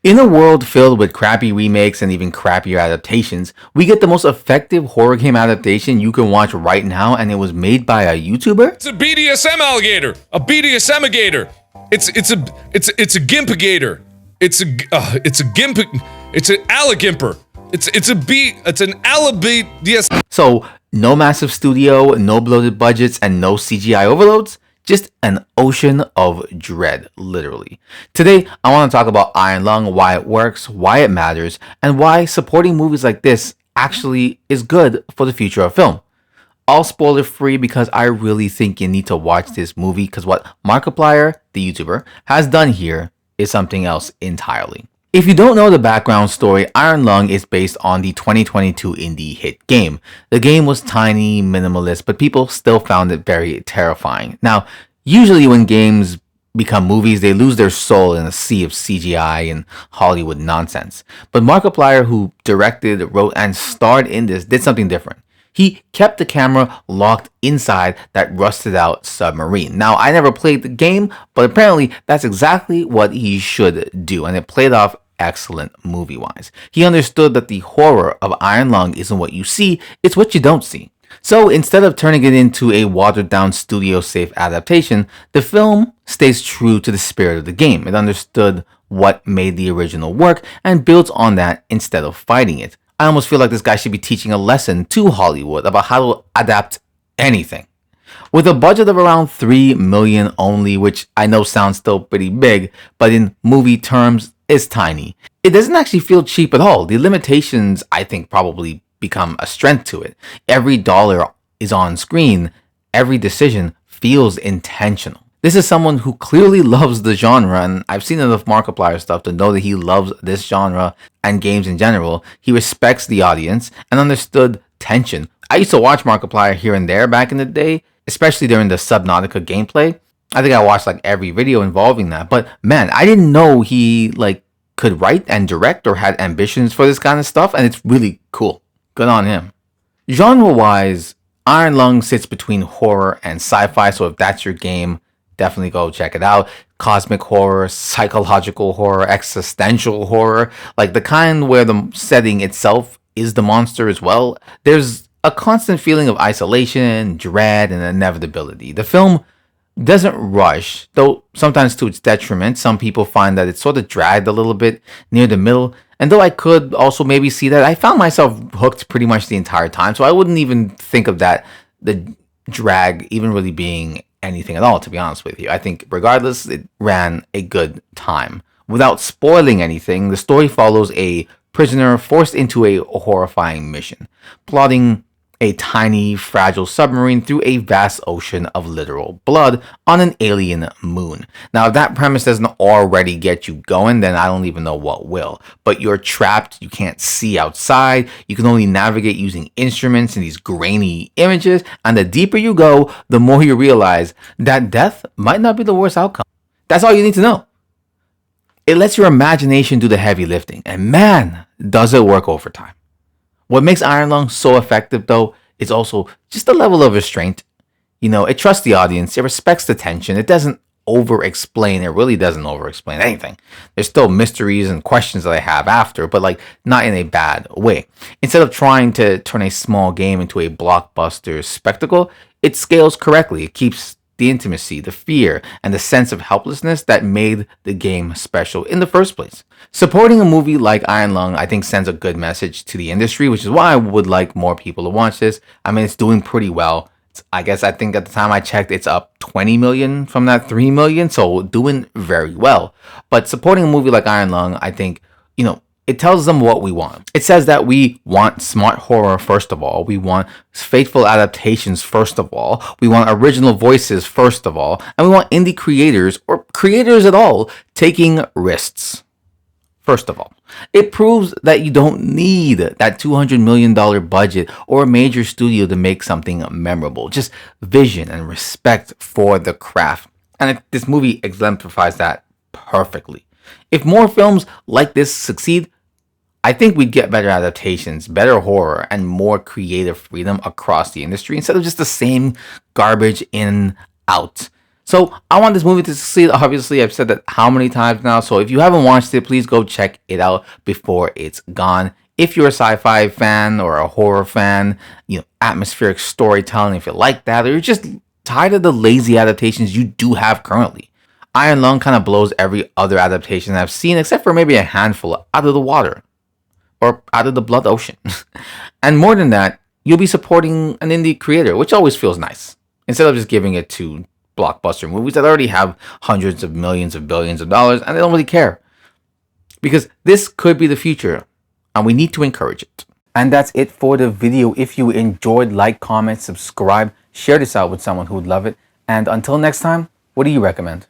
In a world filled with crappy remakes and even crappier adaptations, we get the most effective horror game adaptation you can watch right now, and it was made by a YouTuber? It's a BDSM alligator. A BDSM gator. It's a gimp gator. It's a gimp. It's an alligimper. It's an alligator. Yes. So, no massive studio, no bloated budgets, and no CGI overloads? Just an ocean of dread, literally. Today, I want to talk about Iron Lung, why it works, why it matters, and why supporting movies like this actually is good for the future of film. All spoiler free because I really think you need to watch this movie because what Markiplier, the YouTuber, has done here is something else entirely. If you don't know the background story, Iron Lung is based on the 2022 indie hit game. The game was tiny, minimalist, but people still found it very terrifying. Now, usually when games become movies, they lose their soul in a sea of CGI and Hollywood nonsense. But Markiplier, who directed, wrote, and starred in this, did something different. He kept the camera locked inside that rusted out submarine. Now, I never played the game, but apparently that's exactly what he should do, and it played off excellent movie-wise. He understood that the horror of Iron Lung isn't what you see, it's what you don't see. So instead of turning it into a watered-down studio-safe adaptation, the film stays true to the spirit of the game. It understood what made the original work and builds on that instead of fighting it. I almost feel like this guy should be teaching a lesson to Hollywood about how to adapt anything. With a budget of around $3 million only, which I know sounds still pretty big, but in movie terms is tiny. It doesn't actually feel cheap at all. The limitations, I think, probably become a strength to it. Every dollar is on screen. Every decision feels intentional. This is someone who clearly loves the genre, and I've seen enough Markiplier stuff to know that he loves this genre and games in general. He respects the audience and understood tension. I used to watch Markiplier here and there back in the day, especially during the Subnautica gameplay. I think I watched like every video involving that, but man, I didn't know he could write and direct or had ambitions for this kind of stuff, and it's really cool. Good on him. Genre-wise, Iron Lung sits between horror and sci-fi, so if that's your game, definitely go check it out. Cosmic horror, psychological horror, existential horror, like the kind where the setting itself is the monster as well. There's a constant feeling of isolation, dread, and inevitability. The film doesn't rush, though sometimes to its detriment. Some people find that it's sort of dragged a little bit near the middle, and though I could also maybe see that, I found myself hooked pretty much the entire time, so I wouldn't even think of that, the drag, even really being anything at all, to be honest with you. I think regardless, it ran a good time. Without spoiling anything, the story follows a prisoner forced into a horrifying mission, plotting a tiny, fragile submarine through a vast ocean of literal blood on an alien moon. Now, if that premise doesn't already get you going, then I don't even know what will. But you're trapped, you can't see outside, you can only navigate using instruments and these grainy images, and the deeper you go, the more you realize that death might not be the worst outcome. That's all you need to know. It lets your imagination do the heavy lifting, and man, does it work overtime. What makes Iron Lung so effective, though, is also just the level of restraint. You know, it trusts the audience, it respects the tension, it doesn't over-explain, it really doesn't over-explain anything. There's still mysteries and questions that I have after, but not in a bad way. Instead of trying to turn a small game into a blockbuster spectacle, it scales correctly. It keeps the intimacy, the fear, and the sense of helplessness that made the game special in the first place. Supporting a movie like Iron Lung, I think, sends a good message to the industry, which is why I would like more people to watch this. I mean, it's doing pretty well. I think at the time I checked, it's up 20 million from that 3 million, so doing very well. But supporting a movie like Iron Lung, I think, it tells them what we want. It says that we want smart horror first of all. We want faithful adaptations first of all. We want original voices first of all. And we want indie creators, or creators at all, taking risks first of all. It proves that you don't need that $200 million budget or a major studio to make something memorable. Just vision and respect for the craft. And this movie exemplifies that perfectly. If more films like this succeed, I think we'd get better adaptations, better horror, and more creative freedom across the industry instead of just the same garbage in, out. So I want this movie to succeed. Obviously, I've said that how many times now. So if you haven't watched it, please go check it out before it's gone. If you're a sci-fi fan or a horror fan, atmospheric storytelling, if you like that, or you're just tired of the lazy adaptations you do have currently, Iron Lung kind of blows every other adaptation I've seen, except for maybe a handful, out of the water or out of the blood ocean. And more than that, you'll be supporting an indie creator, which always feels nice, instead of just giving it to blockbuster movies that already have hundreds of millions of billions of dollars and they don't really care. Because this could be the future and we need to encourage it. And that's it for the video. If you enjoyed, like, comment, subscribe, share this out with someone who would love it. And until next time, what do you recommend?